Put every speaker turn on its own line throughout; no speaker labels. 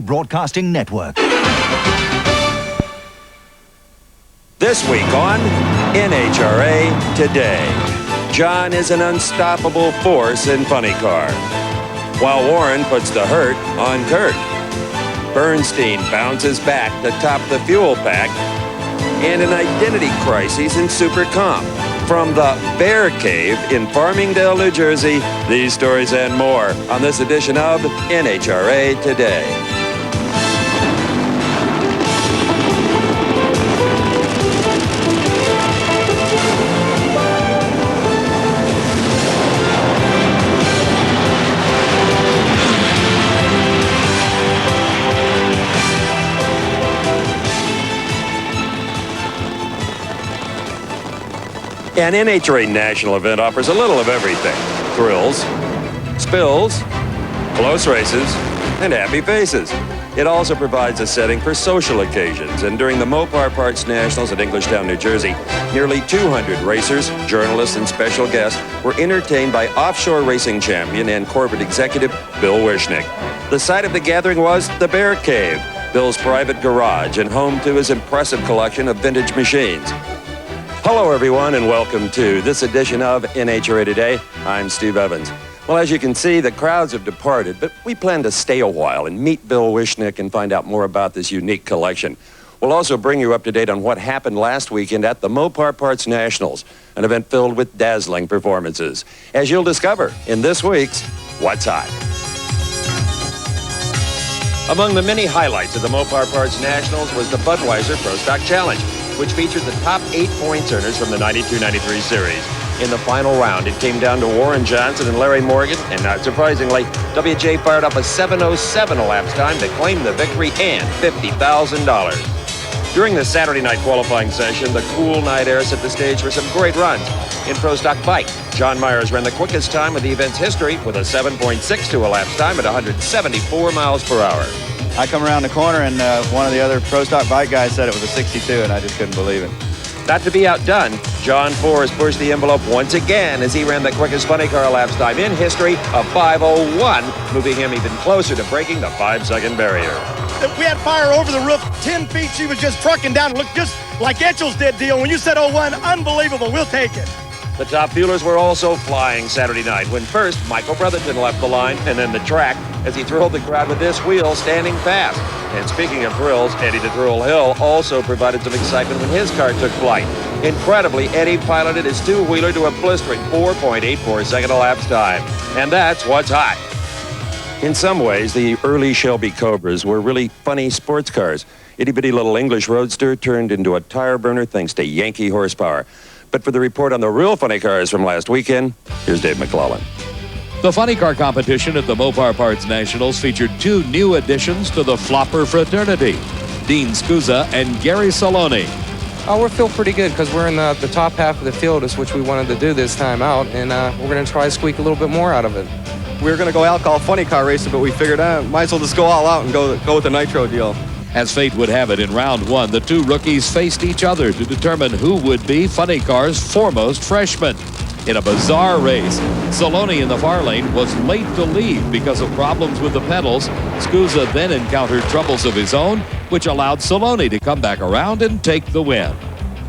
Broadcasting Network.
This week on NHRA Today, John is an unstoppable force in funny car, while Warren puts the hurt on Kurt. Bernstein bounces back to top the fuel pack, and an identity crisis in Super Comp. From the Bear Cave in Farmingdale, New Jersey, these stories and more on this edition of NHRA Today. An NHRA national event offers a little of everything. Thrills, spills, close races, and happy faces. It also provides a setting for social occasions, and during the Mopar Parts Nationals at Englishtown, New Jersey, nearly 200 racers, journalists, and special guests were entertained by offshore racing champion and corporate executive Bill Wishnick. The site of the gathering was the Bear Cave, Bill's private garage and home to his impressive collection of vintage machines. Hello, everyone, and welcome to this edition of NHRA Today. I'm Steve Evans. Well, as you can see, the crowds have departed, but we plan to stay a while and meet Bill Wishnick and find out more about this unique collection. We'll also bring you up to date on what happened last weekend at the Mopar Parts Nationals, an event filled with dazzling performances, as you'll discover in this week's What's Hot. Among the many highlights of the Mopar Parts Nationals was the Budweiser Pro Stock Challenge, which featured the top 8 points earners from the 92-93 series. In the final round, it came down to Warren Johnson and Larry Morgan, and not surprisingly, WJ fired up a 7:07 elapsed time to claim the victory and $50,000. During the Saturday night qualifying session, the cool night air set the stage for some great runs. In Pro Stock Bike, John Myers ran the quickest time of the event's history with a 7.62 elapsed time at 174 miles per hour.
I come around the corner and one of the other Pro Stock Bike guys said it was a 62, and I just couldn't believe it.
Not to be outdone, John Forrest pushed the envelope once again as he ran the quickest funny car elapsed time in history of 5:01, moving him even closer to breaking the 5-second barrier.
We had fire over the roof, 10 feet. She was just trucking down. It looked just like Etchells did, deal. When you said 01, unbelievable. We'll take it.
The top fuelers were also flying Saturday night when first Michael Brotherton left the line and then the track as he thrilled the crowd with this wheel standing fast. And speaking of thrills, Eddie the Thrill Hill also provided some excitement when his car took flight. Incredibly, Eddie piloted his two-wheeler to a blistering 4.84-second elapsed time. And that's what's hot. In some ways, the early Shelby Cobras were really funny sports cars. Itty-bitty little English roadster turned into a tire burner thanks to Yankee horsepower. But for the report on the real funny cars from last weekend, here's Dave McClellan.
The funny car competition at the Mopar Parts Nationals featured 2 new additions to the Flopper fraternity, Dean Scusa and Gary Saloni.
Oh, we feel pretty good because we're in the top half of the field, which we wanted to do this time out, and we're going to try to squeak a little bit more out of it.
We were going to go alcohol funny car racing, but we figured might as well just go all out and go with the nitro deal.
As fate would have it, in round 1, the 2 rookies faced each other to determine who would be Funny Car's foremost freshman. In a bizarre race, Saloni in the far lane was late to leave because of problems with the pedals. Scusa then encountered troubles of his own, which allowed Saloni to come back around and take the win.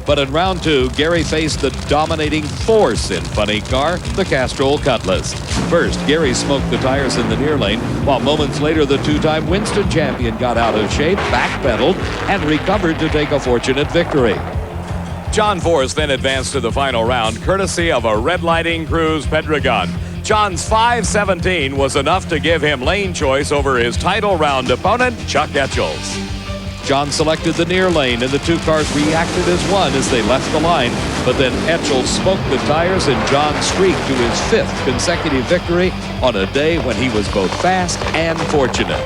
But in round 2, Gary faced the dominating force in Funny Car, the Castrol Cutlass. First, Gary smoked the tires in the near lane, while moments later the 2-time Winston champion got out of shape, backpedaled, and recovered to take a fortunate victory.
John Forrest then advanced to the final round, courtesy of a red lighting Cruz Pedregon. John's 5:17 was enough to give him lane choice over his title round opponent, Chuck Etchells.
John selected the near lane, and the 2 cars reacted as one as they left the line. But then Etchells smoked the tires, and John streaked to his 5th consecutive victory on a day when he was both fast and fortunate.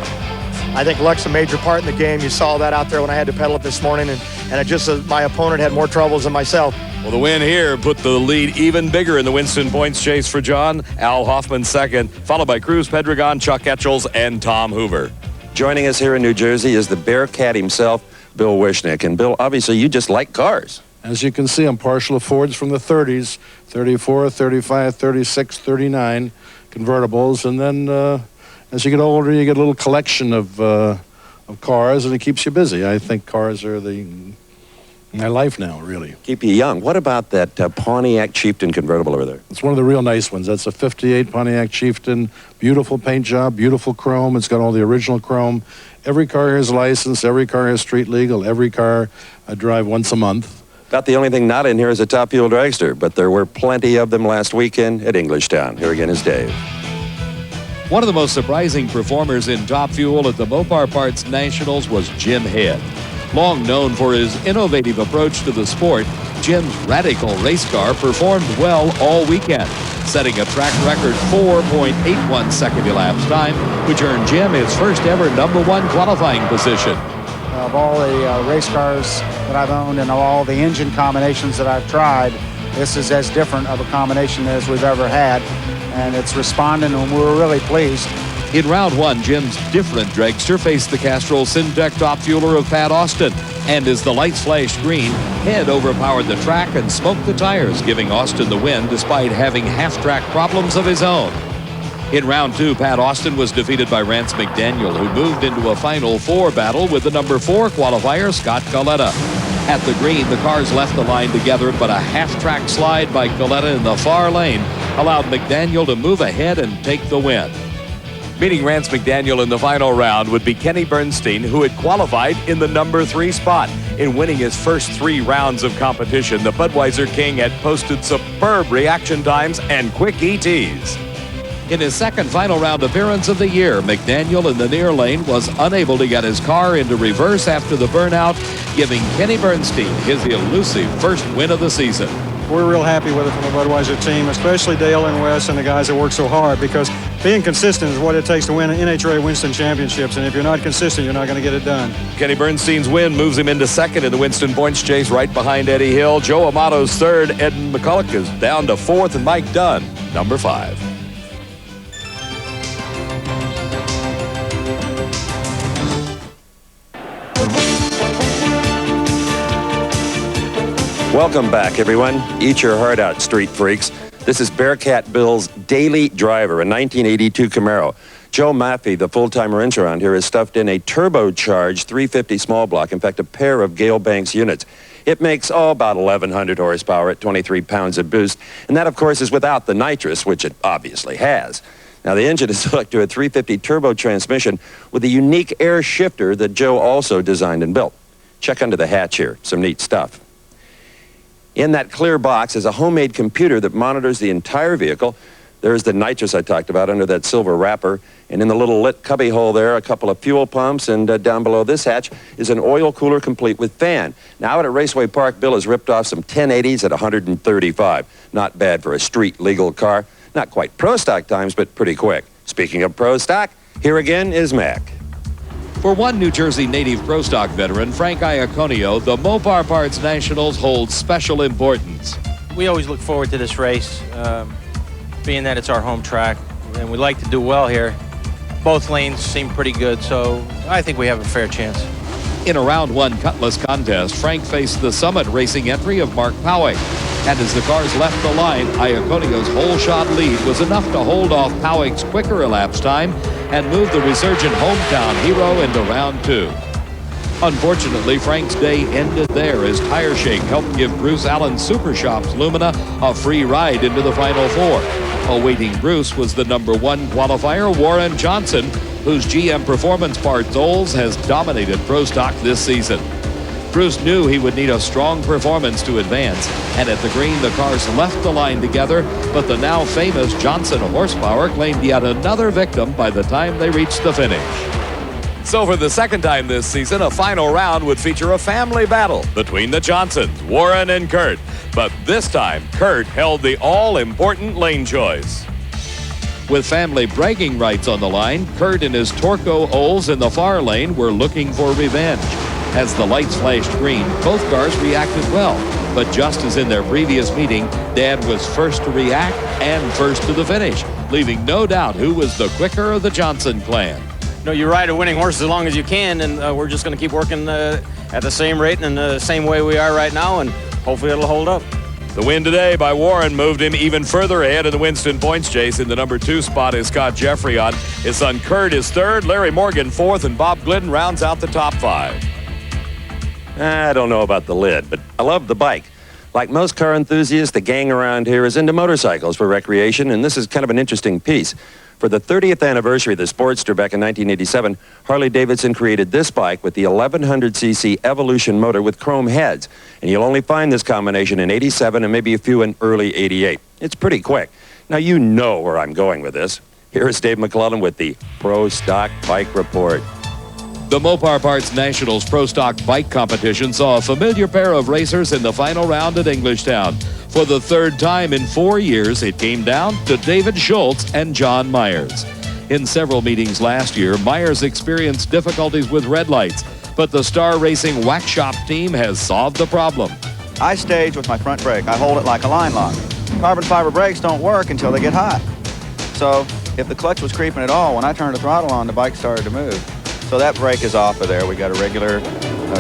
I think luck's a major part in the game. You saw that out there when I had to pedal it this morning, and it just my opponent had more troubles than myself.
Well, the win here put the lead even bigger in the Winston points chase for John. Al Hoffman second, followed by Cruz Pedregon, Chuck Etchells, and Tom Hoover.
Joining us here in New Jersey is the Bearcat himself, Bill Wishnick. And Bill, obviously you just like cars.
As you can see, I'm partial to Fords from the 30s, 34, 35, 36, 39 convertibles. And then as you get older, you get a little collection of of cars, and it keeps you busy. I think cars are my life now, really.
Keep you young. What about that Pontiac Chieftain convertible over there?
It's one of the real nice ones. That's a 58 Pontiac Chieftain. Beautiful paint job, beautiful chrome. It's got all the original chrome. Every car has license. Every car has street legal. Every car I drive once a month.
About the only thing not in here is a top fuel dragster, but there were plenty of them last weekend at Englishtown. Here again is Dave.
One of the most surprising performers in Top Fuel at the Mopar Parts Nationals was Jim Head. Long known for his innovative approach to the sport, Jim's radical race car performed well all weekend, setting a track record 4.81 second elapsed time, which earned Jim his first ever #1 qualifying position.
Of all the race cars that I've owned and all the engine combinations that I've tried, this is as different of a combination as we've ever had, and it's responding, and we're really pleased.
In round one, Jim's different dragster faced the Castrol Syntec top fueler of Pat Austin, and as the lights flashed green, Head overpowered the track and smoked the tires, giving Austin the win despite having half-track problems of his own. In round two, Pat Austin was defeated by Rance McDaniel, who moved into a final four battle with the #4 qualifier, Scott Coletta. At the green, the cars left the line together, but a half-track slide by Coletta in the far lane allowed McDaniel to move ahead and take the win.
Beating Rance McDaniel in the final round would be Kenny Bernstein, who had qualified in the #3 spot. In winning his first 3 rounds of competition, the Budweiser King had posted superb reaction times and quick ETs.
In his second final round appearance of the year, McDaniel in the near lane was unable to get his car into reverse after the burnout, giving Kenny Bernstein his elusive first win of the season.
We're real happy with it from the Budweiser team, especially Dale and Wes and the guys that work so hard, because being consistent is what it takes to win NHRA Winston Championships, and if you're not consistent, you're not going to get it done.
Kenny Bernstein's win moves him into second in the Winston points chase right behind Eddie Hill. Joe Amato's third. Ed McCulloch is down to fourth, and Mike Dunn, #5.
Welcome back, everyone. Eat your heart out, street freaks. This is Bearcat Bill's daily driver, a 1982 Camaro. Joe Maffey, the full-time wrench around here, is stuffed in a turbocharged 350 small block. In fact, a pair of Gale Banks units. It makes, about 1,100 horsepower at 23 pounds of boost. And that, of course, is without the nitrous, which it obviously has. Now, the engine is hooked to a 350 turbo transmission with a unique air shifter that Joe also designed and built. Check under the hatch here. Some neat stuff. In that clear box is a homemade computer that monitors the entire vehicle. There's the nitrous I talked about under that silver wrapper. And in the little lit cubby hole there, a couple of fuel pumps. And down below this hatch is an oil cooler complete with fan. Now out at Raceway Park, Bill has ripped off some 1080s at 135. Not bad for a street legal car. Not quite pro stock times, but pretty quick. Speaking of pro stock, here again is Mac.
For one New Jersey native pro stock veteran, Frank Iaconio, the Mopar Parts Nationals holds special importance.
We always look forward to this race, being that it's our home track, and we like to do well here. Both lanes seem pretty good, so I think we have a fair chance.
In a round one Cutlass contest, Frank faced the Summit Racing entry of Mark Powick. And as the cars left the line, Iaconio's whole shot lead was enough to hold off Powick's quicker elapsed time and move the resurgent hometown hero into round two. Unfortunately, Frank's day ended there as Tire Shake helped give Bruce Allen's Super Shops Lumina a free ride into the Final Four. Awaiting Bruce was the #1 qualifier, Warren Johnson, whose GM Performance Parts Olds has dominated pro stock this season. Bruce knew he would need a strong performance to advance, and at the green, the cars left the line together, but the now famous Johnson horsepower claimed yet another victim by the time they reached the finish.
So for the second time this season, a final round would feature a family battle between the Johnsons, Warren and Kurt. But this time, Kurt held the all-important lane choice.
With family bragging rights on the line, Kurt and his Torco Olds in the far lane were looking for revenge. As the lights flashed green, both cars reacted well. But just as in their previous meeting, Dad was first to react and first to the finish, leaving no doubt who was the quicker of the Johnson clan.
You ride a winning horse as long as you can, and we're just going to keep working at the same rate and the same way we are right now, and hopefully it'll hold up.
The win today by Warren moved him even further ahead in the Winston points chase. In the number 2 spot is Scott Jeffrey on. His son Kurt is 3rd, Larry Morgan 4th, and Bob Glidden rounds out the top 5.
I don't know about the lid, but I love the bike. Like most car enthusiasts, the gang around here is into motorcycles for recreation, and this is kind of an interesting piece. For the 30th anniversary of the Sportster back in 1987, Harley-Davidson created this bike with the 1100cc Evolution motor with chrome heads. And you'll only find this combination in 87 and maybe a few in early 88. It's pretty quick. Now, you know where I'm going with this. Here is Dave McClellan with the Pro Stock Bike Report.
The Mopar Parts Nationals Pro Stock Bike Competition saw a familiar pair of racers in the final round at Englishtown. For the 3rd time in 4 years, it came down to David Schultz and John Myers. In several meetings last year, Myers experienced difficulties with red lights, but the Star Racing Wax Shop team has solved the problem.
I stage with my front brake. I hold it like a line lock. Carbon fiber brakes don't work until they get hot. So if the clutch was creeping at all, when I turned the throttle on, the bike started to move. So that brake is off of there. We got a regular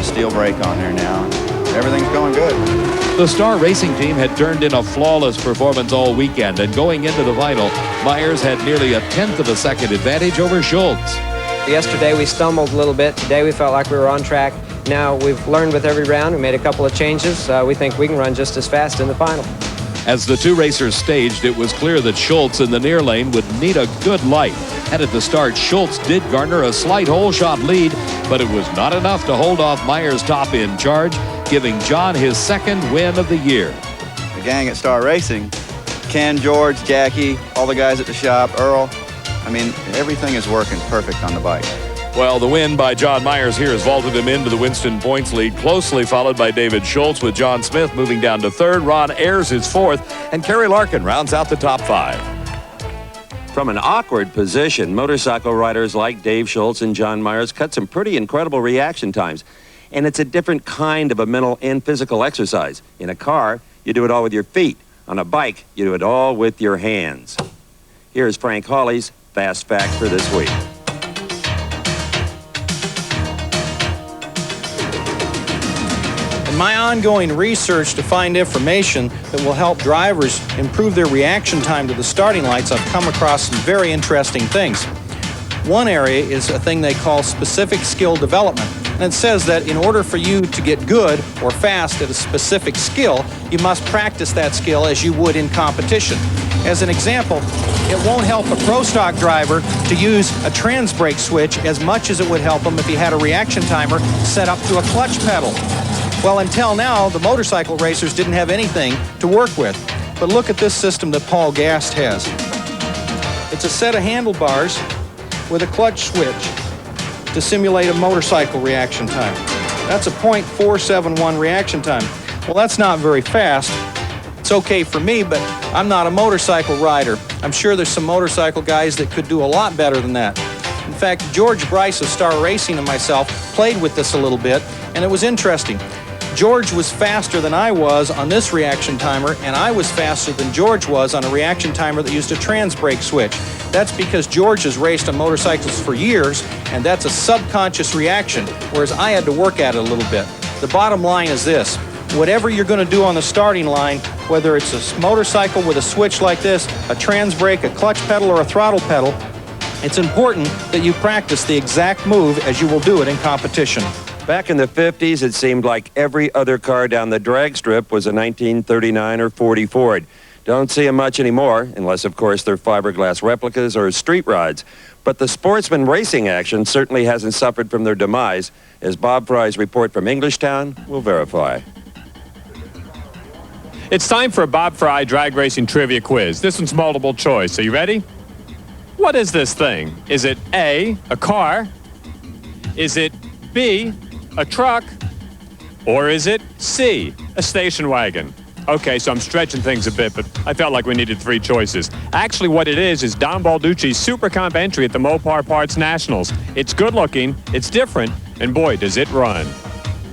steel brake on there now. Everything's going good.
The Star Racing team had turned in a flawless performance all weekend, and going into the final, Myers had nearly a 1/10 of a second advantage over Schultz.
Yesterday we stumbled a little bit. Today we felt like we were on track. Now we've learned with every round. We made a couple of changes. We think we can run just as fast in the final.
As the 2 racers staged, it was clear that Schultz in the near lane would need a good light. And at the start, Schultz did garner a slight hole shot lead, but it was not enough to hold off Myers' top in charge, giving John his 2nd win of the year.
The gang at Star Racing, Ken, George, Jackie, all the guys at the shop, Earl, I mean, everything is working perfect on the bike.
Well, the win by John Myers here has vaulted him into the Winston points lead, closely followed by David Schultz, with John Smith moving down to 3rd. Ron Ayers is 4th, and Kerry Larkin rounds out the top 5.
From an awkward position, motorcycle riders like Dave Schultz and John Myers cut some pretty incredible reaction times. And it's a different kind of a mental and physical exercise. In a car, you do it all with your feet. On a bike, you do it all with your hands. Here's Frank Hawley's Fast Fact for this week.
In my ongoing research to find information that will help drivers improve their reaction time to the starting lights, I've come across some very interesting things. One area is a thing they call specific skill development. And it says that in order for you to get good or fast at a specific skill, you must practice that skill as you would in competition. As an example, it won't help a pro stock driver to use a trans brake switch as much as it would help him if he had a reaction timer set up to a clutch pedal. Well, until now, the motorcycle racers didn't have anything to work with. But look at this system that Paul Gast has. It's a set of handlebars with a clutch switch to simulate a motorcycle reaction time. That's a .471 reaction time. Well, that's not very fast. It's okay for me, but I'm not a motorcycle rider. I'm sure there's some motorcycle guys that could do a lot better than that. In fact, George Bryce of Star Racing and myself played with this a little bit, and it was interesting. George was faster than I was on this reaction timer, and I was faster than George was on a reaction timer that used a trans brake switch. That's because George has raced on motorcycles for years, and that's a subconscious reaction, whereas I had to work at it a little bit. The bottom line is this: whatever you're going to do on the starting line, whether it's a motorcycle with a switch like this, a trans brake, a clutch pedal, or a throttle pedal, it's important that you practice the exact move as you will do it in competition.
Back in the 50s, it seemed like every other car down the drag strip was a 1939 or 40 Ford. Don't see them much anymore, unless, of course, they're fiberglass replicas or street rides. But the sportsman racing action certainly hasn't suffered from their demise, as Bob Fry's report from Englishtown will verify.
It's time for a Bob Fry drag racing trivia quiz. This one's multiple choice. Are you ready? What is this thing? Is it A, a car? Is it B, a truck? Or is it C, a station wagon? Okay, so I'm stretching things a bit, but I felt like we needed 3 choices. Actually, what it is Don Balducci's Super Comp entry at the Mopar Parts Nationals. It's good looking, it's different, and boy, does it run.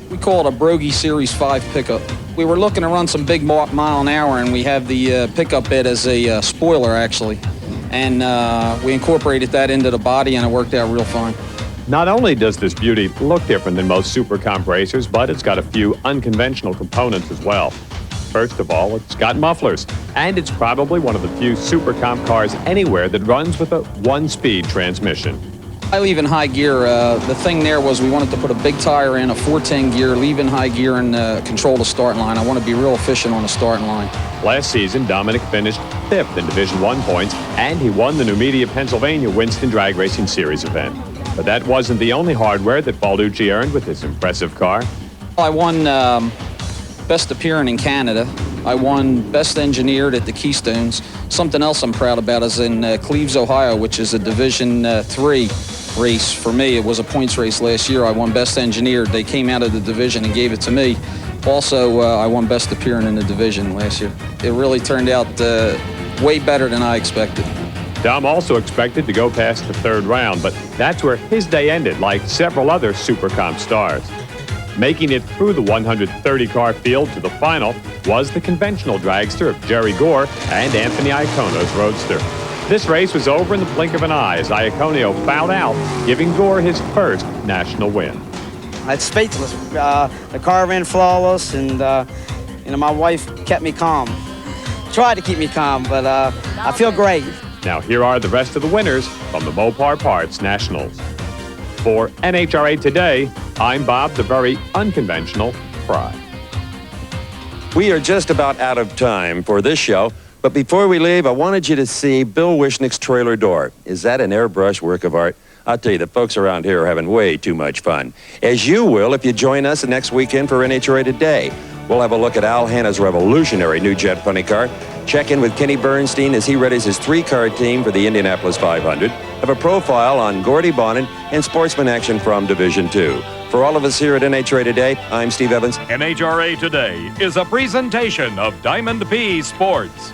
We call it a Brogy Series 5 pickup. We were looking to run some big mile an hour, and we have the pickup bed as a spoiler, actually. And we incorporated that into the body, and it worked out real fine.
Not only does this beauty look different than most Super Comp racers, but it's got a few unconventional components as well. First of all, it's got mufflers, and it's probably one of the few super comp cars anywhere that runs with a 1-speed transmission.
I leave in high gear. The thing there was we wanted to put a big tire in, a 410 gear, leave in high gear, and control the starting line. I want to be real efficient on the starting line.
Last season, Dominic finished 5th in Division I points, and he won the New Media, Pennsylvania Winston Drag Racing Series event. But that wasn't the only hardware that Balducci earned with his impressive car.
I won Best Appearing in Canada. I won Best Engineered at the Keystones. Something else I'm proud about is in Cleves, Ohio, which is a Division III race for me. It was a points race last year. I won Best Engineered. They came out of the division and gave it to me. Also, I won Best Appearing in the division last year. It really turned out way better than I expected.
Dom also expected to go past the 3rd round, but that's where his day ended, like several other Super Comp stars. Making it through the 130-car field to the final was the conventional dragster of Jerry Gore and Anthony Iaconio's roadster. This race was over in the blink of an eye as Iaconio fouled out, giving Gore his first national win.
It's speechless. The car ran flawless, and my wife kept me calm. Tried to keep me calm, but I feel great.
Now here are the rest of the winners from the Mopar Parts Nationals. For NHRA Today, I'm Bob, the very unconventional Fry.
We are just about out of time for this show, but before we leave, I wanted you to see Bill Wishnick's trailer door. Is that an airbrush work of art? I'll tell you, the folks around here are having way too much fun. As you will if you join us next weekend for NHRA Today. We'll have a look at Al Hanna's revolutionary new jet funny car, check in with Kenny Bernstein as he readies his 3-car team for the Indianapolis 500, have a profile on Gordy Bonnet and sportsman action from Division II. For all of us here at NHRA Today, I'm Steve Evans.
NHRA Today is a presentation of Diamond P Sports.